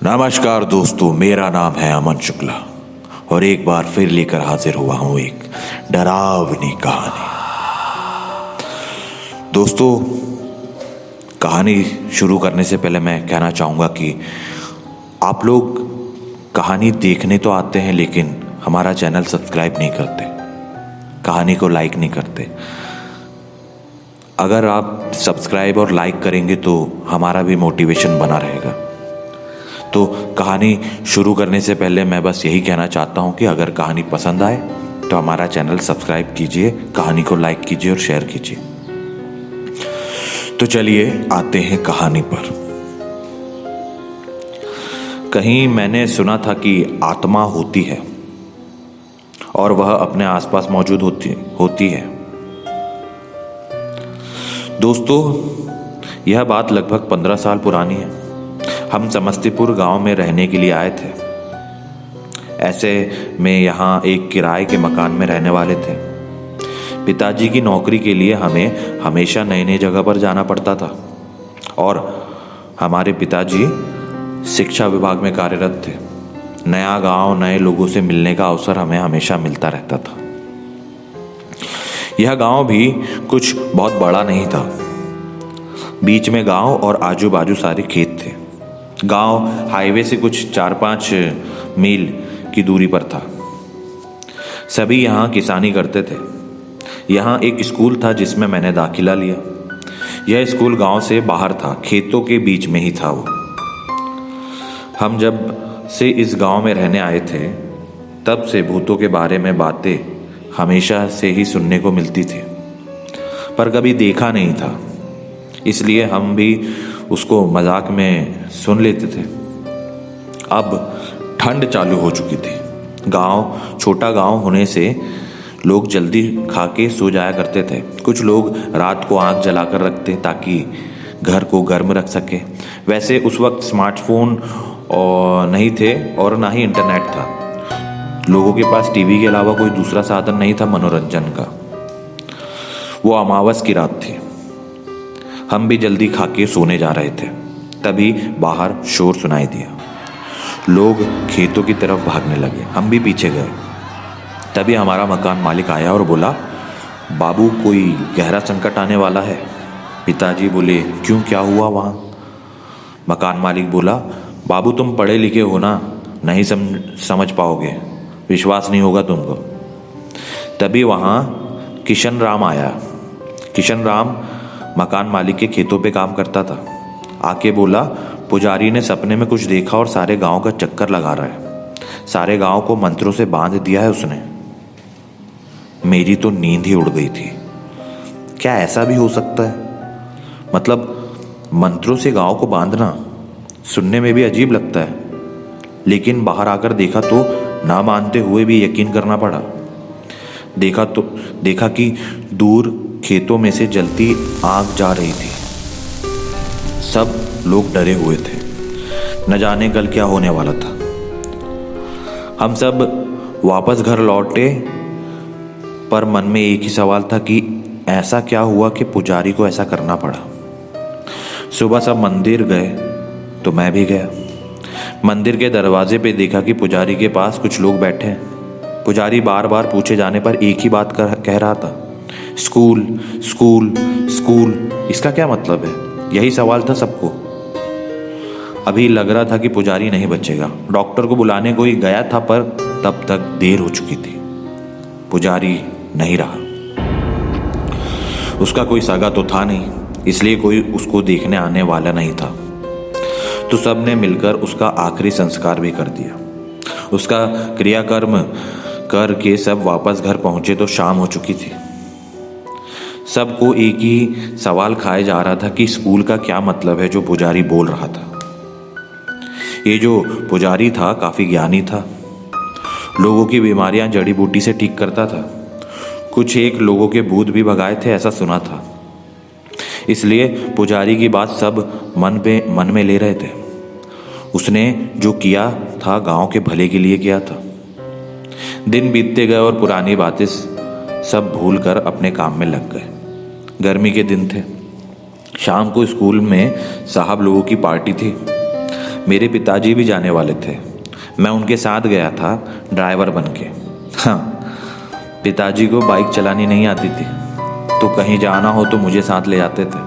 नमस्कार दोस्तों, मेरा नाम है अमन शुक्ला और एक बार फिर लेकर हाजिर हुआ हूं एक डरावनी कहानी। दोस्तों, कहानी शुरू करने से पहले मैं कहना चाहूँगा कि आप लोग कहानी देखने तो आते हैं लेकिन हमारा चैनल सब्सक्राइब नहीं करते, कहानी को लाइक नहीं करते। अगर आप सब्सक्राइब और लाइक करेंगे तो हमारा भी मोटिवेशन बना रहेगा। तो कहानी शुरू करने से पहले मैं बस यही कहना चाहता हूँ कि अगर कहानी पसंद आए तो हमारा चैनल सब्सक्राइब कीजिए, कहानी को लाइक कीजिए और शेयर कीजिए। तो चलिए आते हैं कहानी पर। कहीं मैंने सुना था कि आत्मा होती है और वह अपने आसपास मौजूद होती है। दोस्तों, यह बात लगभग 15 साल पुरानी है। हम समस्तीपुर गांव में रहने के लिए आए थे। ऐसे में यहाँ एक किराए के मकान में रहने वाले थे। पिताजी की नौकरी के लिए हमें हमेशा नई नई जगह पर जाना पड़ता था और हमारे पिताजी शिक्षा विभाग में कार्यरत थे। नया गांव, नए लोगों से मिलने का अवसर हमें हमेशा मिलता रहता था। यह गांव भी कुछ बहुत बड़ा नहीं था। बीच में गांव और आजू बाजू सारे खेत थे। गांव हाईवे से कुछ 4-5 मील की दूरी पर था। सभी यहाँ किसानी करते थे। यहाँ एक स्कूल था जिसमें मैंने दाखिला लिया। यह स्कूल गांव से बाहर था, खेतों के बीच में ही था वो। हम जब से इस गांव में रहने आए थे तब से भूतों के बारे में बातें हमेशा से ही सुनने को मिलती थी, पर कभी देखा नहीं था, इसलिए हम भी उसको मजाक में सुन लेते थे। अब ठंड चालू हो चुकी थी। गांव छोटा गांव होने से लोग जल्दी खा के सो जाया करते थे। कुछ लोग रात को आग जलाकर रखते ताकि घर को गर्म रख सके। वैसे उस वक्त स्मार्टफोन और नहीं थे और ना ही इंटरनेट था। लोगों के पास टीवी के अलावा कोई दूसरा साधन नहीं था मनोरंजन का। वो अमावस की रात थी। हम भी जल्दी खा के सोने जा रहे थे, तभी बाहर शोर सुनाई दिया। लोग खेतों की तरफ भागने लगे। हम भी पीछे गए। तभी हमारा मकान मालिक आया और बोला, बाबू कोई गहरा संकट आने वाला है। पिताजी बोले, क्यों, क्या हुआ वहाँ? मकान मालिक बोला, बाबू तुम पढ़े लिखे हो ना, नहीं समझ पाओगे, विश्वास नहीं होगा तुमको। तभी वहाँ किशन राम आया। किशन राम मकान मालिक के खेतों पे काम करता था। आके बोला, पुजारी ने सपने में कुछ देखा और सारे गांव का चक्कर लगा रहा है। सारे गांव को मंत्रों से बांध दिया है उसने। मेरी तो नींद ही उड़ गई थी। क्या ऐसा भी हो सकता है? मतलब मंत्रों से गांव को बांधना सुनने में भी अजीब लगता है, लेकिन बाहर आकर देखा तो ना मानते हुए भी यकीन करना पड़ा। देखा कि दूर खेतों में से जलती आग जा रही थी। सब लोग डरे हुए थे, न जाने कल क्या होने वाला था। हम सब वापस घर लौटे, पर मन में एक ही सवाल था कि ऐसा क्या हुआ कि पुजारी को ऐसा करना पड़ा। सुबह सब मंदिर गए तो मैं भी गया। मंदिर के दरवाजे पे देखा कि पुजारी के पास कुछ लोग बैठे हैं। पुजारी बार बार पूछे जाने पर एक ही बात कह रहा था, स्कूल स्कूल स्कूल। इसका क्या मतलब है? यही सवाल था सबको। अभी लग रहा था कि पुजारी नहीं बचेगा। डॉक्टर को बुलाने को ही गया था, पर तब तक देर हो चुकी थी। पुजारी नहीं रहा। उसका कोई सगा तो था नहीं, इसलिए कोई उसको देखने आने वाला नहीं था। तो सब ने मिलकर उसका आखिरी संस्कार भी कर दिया। उसका क्रियाकर्म करके सब वापस घर पहुंचे तो शाम हो चुकी थी। सबको एक ही सवाल खाए जा रहा था कि स्कूल का क्या मतलब है जो पुजारी बोल रहा था। ये जो पुजारी था काफी ज्ञानी था। लोगों की बीमारियां जड़ी बूटी से ठीक करता था। कुछ एक लोगों के भूत भी भगाए थे, ऐसा सुना था। इसलिए पुजारी की बात सब मन में ले रहे थे। उसने जो किया था गांव के भले के लिए किया था। दिन बीतते गए और पुरानी बातें सब भूल कर अपने काम में लग गए। गर्मी के दिन थे। शाम को स्कूल में साहब लोगों की पार्टी थी। मेरे पिताजी भी जाने वाले थे। मैं उनके साथ गया था ड्राइवर बन के। हाँ, पिताजी को बाइक चलानी नहीं आती थी, तो कहीं जाना हो तो मुझे साथ ले जाते थे।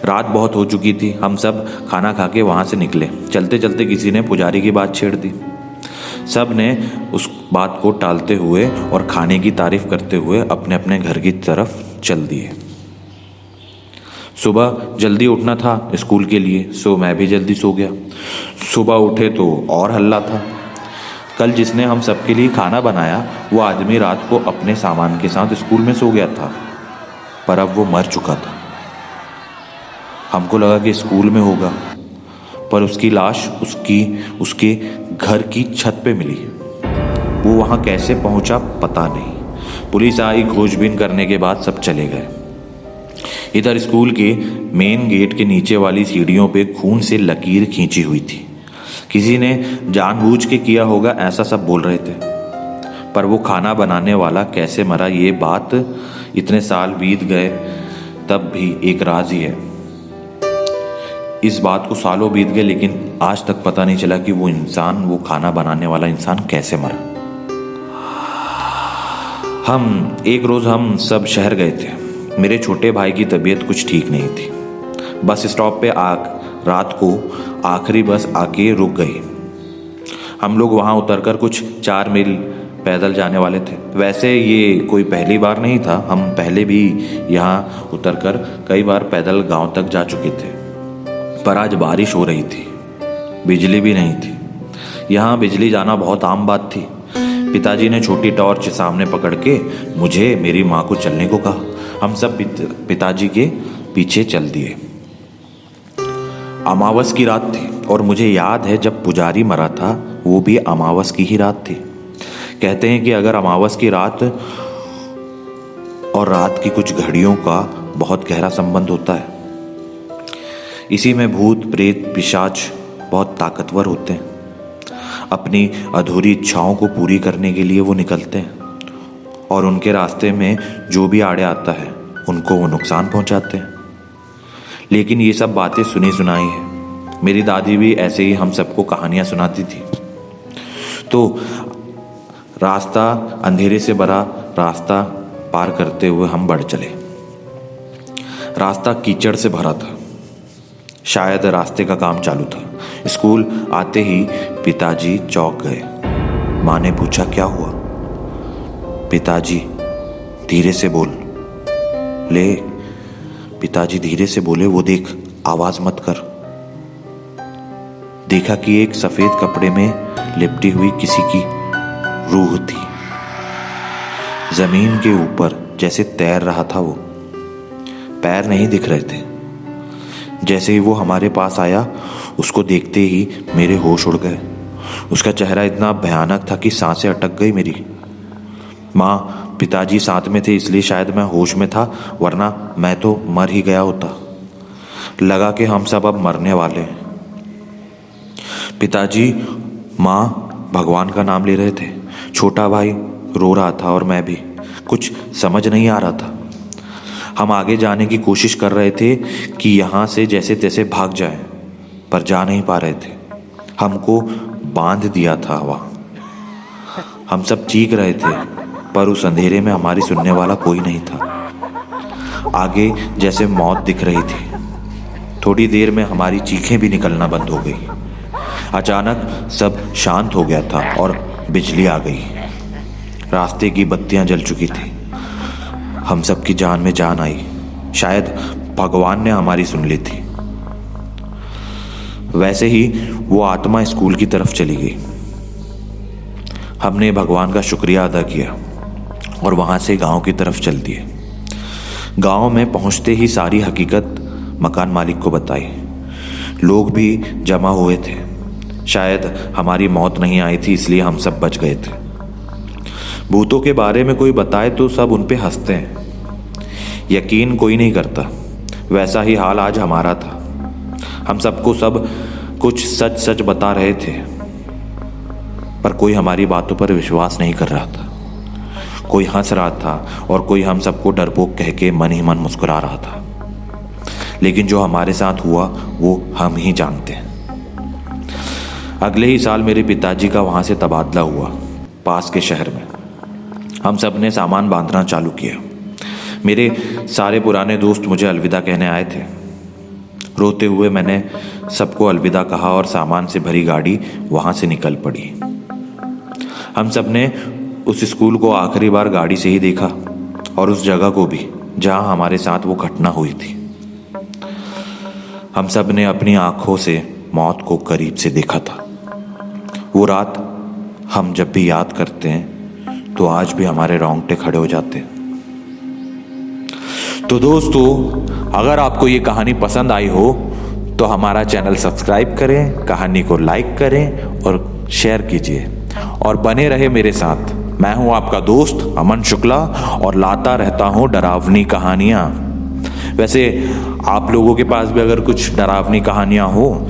रात बहुत हो चुकी थी। हम सब खाना खा के वहाँ से निकले। चलते चलते किसी ने पुजारी की बात छेड़ दी। सब ने उस बात को टालते हुए और खाने की तारीफ करते हुए अपने अपने घर की तरफ चल दिए। सुबह जल्दी उठना था स्कूल के लिए, सो मैं भी जल्दी सो गया। सुबह उठे तो और हल्ला था। कल जिसने हम सबके लिए खाना बनाया वो आदमी रात को अपने सामान के साथ स्कूल में सो गया था, पर अब वो मर चुका था। हमको लगा कि स्कूल में होगा, पर उसकी लाश उसके घर की छत पे मिली। वो वहाँ कैसे पहुँचा पता नहीं। पुलिस आई, खोजबीन करने के बाद सब चले गए। इधर स्कूल के मेन गेट के नीचे वाली सीढ़ियों पे खून से लकीर खींची हुई थी। किसी ने जानबूझ के किया होगा, ऐसा सब बोल रहे थे। पर वो खाना बनाने वाला कैसे मरा, ये बात इतने साल बीत गए तब भी एक राज ही है। इस बात को सालों बीत गए, लेकिन आज तक पता नहीं चला कि वो खाना बनाने वाला इंसान कैसे मरा। एक रोज हम सब शहर गए थे। मेरे छोटे भाई की तबीयत कुछ ठीक नहीं थी। बस स्टॉप पे रात को आखिरी बस आके रुक गई। हम लोग वहाँ उतरकर कुछ 4 मील पैदल जाने वाले थे। वैसे ये कोई पहली बार नहीं था, हम पहले भी यहाँ उतरकर कई बार पैदल गांव तक जा चुके थे। पर आज बारिश हो रही थी, बिजली भी नहीं थी। यहाँ बिजली जाना बहुत आम बात थी। पिताजी ने छोटी टॉर्च सामने पकड़ के मुझे, मेरी माँ को चलने को कहा। हम सब पिताजी के पीछे चल दिए। अमावस की रात थी और मुझे याद है जब पुजारी मरा था वो भी अमावस की ही रात थी। कहते हैं कि अगर अमावस की रात और रात की कुछ घड़ियों का बहुत गहरा संबंध होता है। इसी में भूत प्रेत पिशाच बहुत ताकतवर होते हैं। अपनी अधूरी इच्छाओं को पूरी करने के लिए वो निकलते हैं और उनके रास्ते में जो भी आड़े आता है उनको वो नुकसान पहुंचाते हैं। लेकिन ये सब बातें सुनी सुनाई है। मेरी दादी भी ऐसे ही हम सबको कहानियां सुनाती थी। तो रास्ता अंधेरे से भरा रास्ता पार करते हुए हम बढ़ चले। रास्ता कीचड़ से भरा था। शायद रास्ते का काम चालू था। स्कूल आते ही पिताजी चौंक गए। माँ ने पूछा, क्या हुआ? पिताजी धीरे से बोल। ले। पिताजी धीरे से बोले, वो देख, आवाज मत कर। देखा कि एक सफेद कपड़े में लिपटी हुई किसी की रूह थी। जमीन के ऊपर जैसे तैर रहा था वो। पैर नहीं दिख रहे थे। जैसे ही वो हमारे पास आया, उसको देखते ही मेरे होश उड़ गए। उसका चेहरा इतना भयानक था कि सांसें अटक गई मेरी। माँ पिताजी साथ में थे इसलिए शायद मैं होश में था, वरना मैं तो मर ही गया होता। लगा कि हम सब अब मरने वाले हैं। पिताजी माँ भगवान का नाम ले रहे थे। छोटा भाई रो रहा था और मैं भी। कुछ समझ नहीं आ रहा था। हम आगे जाने की कोशिश कर रहे थे कि यहाँ से जैसे तैसे भाग जाएं, पर जा नहीं पा रहे थे। हमको बांध दिया था वहाँ। हम सब चीख रहे थे, पर उस अंधेरे में हमारी सुनने वाला कोई नहीं था। आगे जैसे मौत दिख रही थी। थोड़ी देर में हमारी चीखें भी निकलना बंद हो गई। अचानक सब शांत हो गया था और बिजली आ गई। रास्ते की बत्तियां जल चुकी थी। हम सब की जान में जान आई। शायद भगवान ने हमारी सुन ली थी। वैसे ही वो आत्मा स्कूल की तरफ चली गई। हमने भगवान का शुक्रिया अदा किया और वहां से गांव की तरफ चल दिए। गांव में पहुंचते ही सारी हकीकत मकान मालिक को बताई। लोग भी जमा हुए थे। शायद हमारी मौत नहीं आई थी इसलिए हम सब बच गए थे। भूतों के बारे में कोई बताए तो सब उन पे हंसते हैं। यकीन कोई नहीं करता। वैसा ही हाल आज हमारा था। हम सबको सब कुछ सच सच बता रहे थे, पर कोई हमारी बातों पर विश्वास नहीं कर रहा था। कोई हंस रहा था और कोई हम सबको डरपोक कह के मन ही मन मुस्कुरा रहा था। लेकिन जो हमारे साथ हुआ वो हम ही जानते हैं। अगले ही साल मेरे पिताजी का वहाँ से तबादला हुआ, पास के शहर में। हम सब ने सामान बांधना चालू किया। मेरे सारे पुराने दोस्त मुझे अलविदा कहने आए थे। रोते हुए मैंने सबको अलविदा कहा और सामान से भरी गाड़ी वहाँ से निकल पड़ी। हम सब ने उस स्कूल को आखिरी बार गाड़ी से ही देखा और उस जगह को भी जहाँ हमारे साथ वो घटना हुई थी। हम सब ने अपनी आंखों से मौत को करीब से देखा था। वो रात हम जब भी याद करते हैं तो आज भी हमारे रोंगटे खड़े हो जाते हैं। तो दोस्तों, अगर आपको ये कहानी पसंद आई हो तो हमारा चैनल सब्सक्राइब करें, कहानी को लाइक करें और शेयर कीजिए और बने रहे मेरे साथ। मैं हूं आपका दोस्त अमन शुक्ला और लाता रहता हूं डरावनी कहानियां। वैसे आप लोगों के पास भी अगर कुछ डरावनी कहानियां हो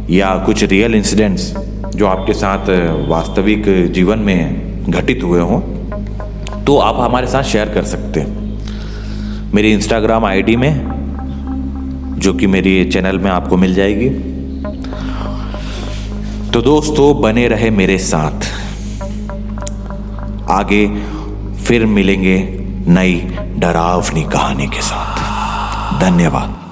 या कुछ रियल इंसिडेंट्स जो आपके साथ वास्तविक जीवन में घटित हुए हों तो आप हमारे साथ शेयर कर सकते हैं मेरी इंस्टाग्राम आईडी में, जो कि मेरी चैनल में आपको मिल जाएगी। तो दोस्तों, बने रहे मेरे साथ। आगे फिर मिलेंगे नई डरावनी कहानी के साथ। धन्यवाद।